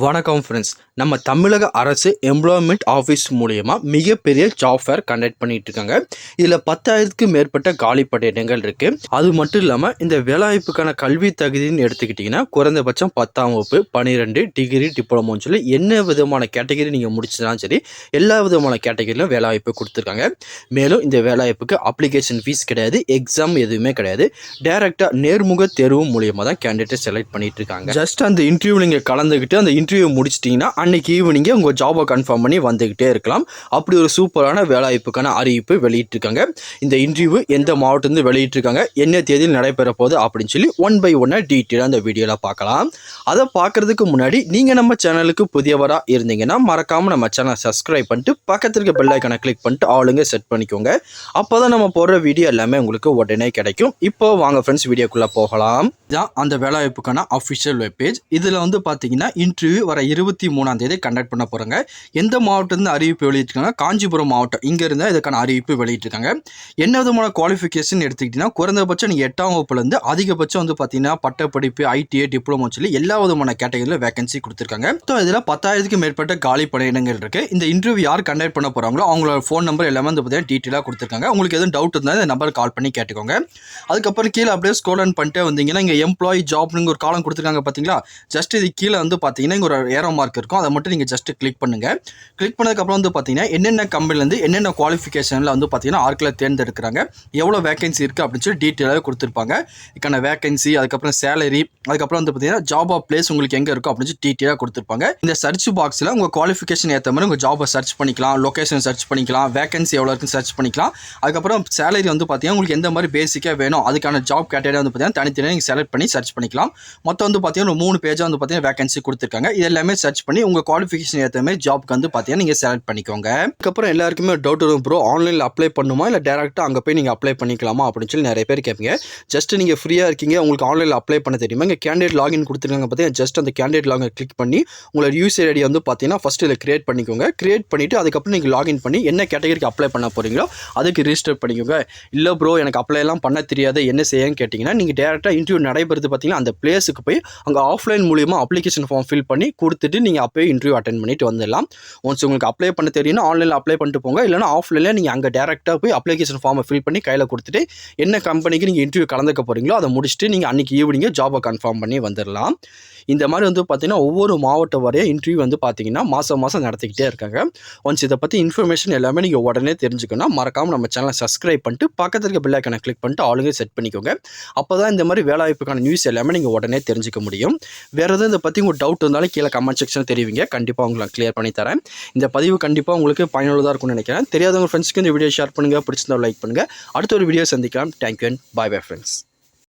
வணக்கம் ஃப்ரெண்ட்ஸ். நம்ம தமிழக அரசு எம்ப்ளாய்மெண்ட் ஆஃபீஸ் மூலயமா மிகப்பெரிய ஜாப் ஃபேர் கண்டக்ட் பண்ணிட்டு இருக்காங்க. இதில் 10,000க்கு மேற்பட்ட காலி பணியிடங்கள் இருக்குது. அது மட்டும் இல்லாமல் இந்த வேலைவாய்ப்புக்கான கல்வி தகுதின்னு எடுத்துக்கிட்டிங்கன்னா குறைந்தபட்சம் 10ஆம் வகுப்பு, 12 டிகிரி, டிப்ளமோன்னு சொல்லி என்ன விதமான கேட்டகரி நீங்கள் முடிச்சதாலும் சரி எல்லா விதமான கேட்டகரியிலும் வேலைவாய்ப்பு கொடுத்துருக்காங்க. மேலும் இந்த வேலைவாய்ப்புக்கு அப்ளிகேஷன் ஃபீஸ் கிடையாது, எக்ஸாம் எதுவுமே கிடையாது. டேரெக்டாக நேர்முக தேர்வு மூலியமாக தான் கேண்டிடேட்டை செலக்ட் பண்ணிட்டு இருக்காங்க. ஜஸ்ட் அந்த இன்டர்வியூ நீங்கள் கலந்துக்கிட்டு அந்த இன்டர்வியூ முடிச்சிட்டிங்கன்னா அன்றைக்கி ஈவினிங்கே உங்கள் ஜாபை கன்ஃபார்ம் பண்ணி வந்துக்கிட்டே இருக்கலாம். அப்படி ஒரு சூப்பரான வேலைவாய்ப்புக்கான அறிவிப்பு வெளியிட்டிருக்காங்க. இந்த இன்டர்வியூ எந்த மாவட்டத்துலேருந்து வெளியிட்டிருக்காங்க, என்ன தேதியில் நடைபெற போகுது அப்படின்னு சொல்லி ஒன் பை ஒன்னாக டீட்டெயிலாக அந்த வீடியோவில் பார்க்கலாம். அதை பார்க்குறதுக்கு முன்னாடி நீங்கள் நம்ம சேனலுக்கு புதியவராக இருந்தீங்கன்னா மறக்காமல் நம்ம சேனலை சப்ஸ்கிரைப் பண்ணிட்டு பக்கத்தில் இருக்க பெல் ஐக்கானை கிளிக் பண்ணிட்டு ஆளுங்க செட் பண்ணிக்கோங்க. அப்போ தான் நம்ம போடுற வீடியோ எல்லாமே உங்களுக்கு உடனே கிடைக்கும். இப்போ வாங்க ஃப்ரெண்ட்ஸ் வீடியோக்குள்ளே போகலாம். இதுதான் அந்த வேலைவாய்ப்புக்கான அஃபிஷியல் வெப்பேஜ். இதில் வந்து பார்த்தீங்கன்னா இன்டர்வியூ வர 23ஆம் தேதி கண்டக்ட் பண்ண போகிறாங்க. எந்த மாவட்டத்துலேருந்து அறிவிப்பு வெளியிட்டிருக்காங்க? காஞ்சிபுரம் மாவட்டம். இங்கே இருந்தால் இதுக்கான அறிவிப்பு வெளியிட்டிருக்காங்க. என்ன விதமான குவாலிஃபிகேஷன் எடுத்துக்கிட்டிங்கன்னா குறைந்தபட்சம் நீங்கள் 8ஆம் வகுப்புலேருந்து அதிகபட்சம் வந்து பார்த்தீங்கன்னா பட்டப்படிப்பு, ஐடிஐ, டிப்ளமோ சொல்லி எல்லா விதமான கேட்டகரியில் வேகன்சி கொடுத்துருக்காங்க. ஸோ இதில் 10,000க்கு மேற்பட்ட காலி பணியிடங்கள் இருக்குது. இந்த இன்டர்வியூ யார் கண்டக்ட் பண்ண போகிறாங்களோ அவங்களோட ஃபோன் நம்பர் எல்லாமே வந்து பார்த்தீங்கன்னா டீட்டெயிலாக கொடுத்துருக்காங்க. உங்களுக்கு எதுவும் டவுட் இருந்தால் இந்த நம்பர் கால் பண்ணி கேட்டுக்கோங்க. அதுக்கப்புறம் கீழே அப்படியே ஸ்க்ரோல் ஆன் பண்ணிட்டே வந்தீங்கன்னா இங்கே எம்ப்ளாயி ஜாப்னு ஒரு காலம் கொடுத்துருக்காங்க பார்த்தீங்களா? ஜஸ்ட் இது கீழே வந்து பார்த்தீங்கன்னா இங்கே ஒரு ஏரோ மார்க் இருக்கும். அதை மட்டும் நீங்கள் ஜஸ்ட் கிளிக் பண்ணுங்கள். கிளிக் பண்ணதுக்கப்புறம் வந்து பார்த்தீங்கன்னா என்னென்ன கம்பெனிலேருந்து என்னென்ன குவாலிஃபிகேஷனில் வந்து பார்த்தீங்கன்னா ஆட்களை தேர்ந்தெடுக்கிறாங்க, எவ்வளோ வேகன்சி இருக்குது அப்படின்னு சொல்லி டீட்டெயிலாக கொடுத்துருப்பாங்க. இதுக்கான வேகன்சி, அதுக்கப்புறம் சேலரி, அதுக்கப்புறம் வந்து பார்த்தீங்கன்னா ஜாப் ஆஃப் பிளேஸ் உங்களுக்கு எங்கே இருக்கும் அப்படின்னு சொல்லி டீட்டெயிலாக கொடுத்துருப்பாங்க. இந்த சர்ச் பாக்ஸில் உங்கள் குவாலிஃபிகேஷன் ஏற்ற மாதிரி உங்கள் ஜாபை சர்ச் பண்ணிக்கலாம், லொக்கேஷன் சர்ச் பண்ணிக்கலாம், வேகன்சி எவ்வளோ இருக்குன்னு சர்ச் பண்ணிக்கலாம். அதுக்கப்புறம் சேலரி வந்து பார்த்தீங்கன்னா உங்களுக்கு எந்த மாதிரி பேசிக்காக வேணும் அதுக்கான ஜாப் கேட்டகரி வந்து பார்த்தீங்கன்னா தனித்தனியாக நீங்கள் செலக்ட் பண்ணி சர்ச் பண்ணிக்கலாம். மொத்தம் வந்து பார்த்தீங்கன்னா 3 பேஜாக வந்து பார்த்தீங்கன்னா வேகன்சி கொடுத்துருக்காங்க. இது எல்லாமே சர்ச் பண்ணி உங்கள் குவாலிஃபிகேஷன் ஏற்ற மாதிரி ஜாப்க்கு வந்து பார்த்தீங்கன்னா நீங்கள் செலக்ட் பண்ணிக்கோங்க. அதுக்கப்புறம் எல்லாருக்குமே டவுட் வரும், ப்ரோ ஆன்லைனில் அப்ளை பண்ணுமா இல்லை டேரெக்டாக அங்கே போய் நீங்கள் அப்ளை பண்ணிக்கலாமா அப்படின்னு சொல்லி நிறைய பேர் கேட்பீங்க. ஜஸ்ட் நீங்கள் ஃப்ரீயாக இருக்கீங்க, உங்களுக்கு ஆன்லைனில் அப்ளை பண்ண தெரியுமா? இங்கே கேண்டிடேட் லாகின் கொடுத்துருக்காங்க பார்த்தீங்கன்னா ஜஸ்ட் அந்த கேண்டிடேட் லாகின் கிளிக் பண்ணி உங்களோட யூசர் ஐடி வந்து பார்த்தீங்கன்னா ஃபஸ்ட்டு இதில் கிரியேட் பண்ணிக்கோங்க. கிரியேட் பண்ணிவிட்டு அதுக்கப்புறம் நீங்கள் லாகின் பண்ணி என்ன கேட்டகரிக்கு அப்ளை பண்ண போகிறீங்களோ அதுக்கு ரிஜிஸ்டர் பண்ணிக்கோங்க. இல்லை ப்ரோ எனக்கு அப்ளைலாம் பண்ண தெரியாது என்ன செய்யன்னு கேட்டிங்கன்னா நீங்கள் டேரெக்டாக இன்டர்வியூ நடைபெறுது பார்த்தீங்கன்னா அந்த பிளேஸுக்கு போய் அங்கே ஆஃப்லைன் மூலியமாக அப்ளிகேஷன் ஃபார்ம் ஃபில் பண்ணி கொடுத்துட்டு நீங்கள் அப்போயே இன்டர்வியூ அட்டென்ட் பண்ணிட்டு வந்துடலாம். ஒன்ஸ் உங்களுக்கு அப்ளை பண்ண தெரியும்னா ஆன்லைனில் அப்ளை பண்ணிட்டு போங்க. இல்லைனா ஆஃப்லைனில் நீங்கள் அங்கே டேரெக்டாக போய் அப்ளிகேஷன் ஃபார்மை ஃபில் பண்ணி கையில் கொடுத்துட்டு என்ன கம்பெனிக்கு நீங்கள் இன்டர்வியூ கலந்துக்க போகிறீங்களோ அதை முடிச்சுட்டு நீங்கள் அன்றைக்கி ஈவினிங்கே ஜாபை கன்ஃபார்ம் பண்ணி வந்துடலாம். இந்த மாதிரி வந்து பார்த்தீங்கன்னா ஒவ்வொரு மாவட்டம் வரையும் இன்டர்வியூ வந்து பார்த்தீங்கன்னா மாதம் நடத்திக்கிட்டே இருக்காங்க. ஒன்ஸ் இதை பற்றி இன்ஃபர்மேஷன் எல்லாமே நீங்கள் உடனே தெரிஞ்சுக்கணும். மறக்காமல் நம்ம சேனலை சப்ஸ்கிரைப் பண்ணிட்டு பக்கத்தில் இருக்க பெல் ஐக்கானை கிளிக் பண்ணிட்டு ஆளுங்க செட் பண்ணிக்கோங்க. அப்போ தான் இந்த மாதிரி வேலைவாய்ப்புக்கான நியூஸ் எல்லாமே நீங்கள் உடனே தெரிஞ்சுக்க முடியும். வேறு எதுவும் இதை பற்றி உங்களுக்கு டவுட் இருந்தாலும் கீழே கமெண்ட் செக்ஷன் தெரிவிங்க, கண்டிப்பாக உங்களுக்கு கிளியர் பண்ணி தரேன். இந்த பதிவு கண்டிப்பாக உங்களுக்கு பயனுள்ளதாக இருக்கும்னு நினைக்கிறேன். தெரியாதவங்க ஃப்ரெண்ட்ஸ்க்கு இந்த வீடியோ ஷேர் பண்ணுங்கள், பிடிச்சிருந்தா லைக் பண்ணுங்கள். அடுத்த ஒரு வீடியோ சந்திக்கலாம். Thank you and bye bye friends.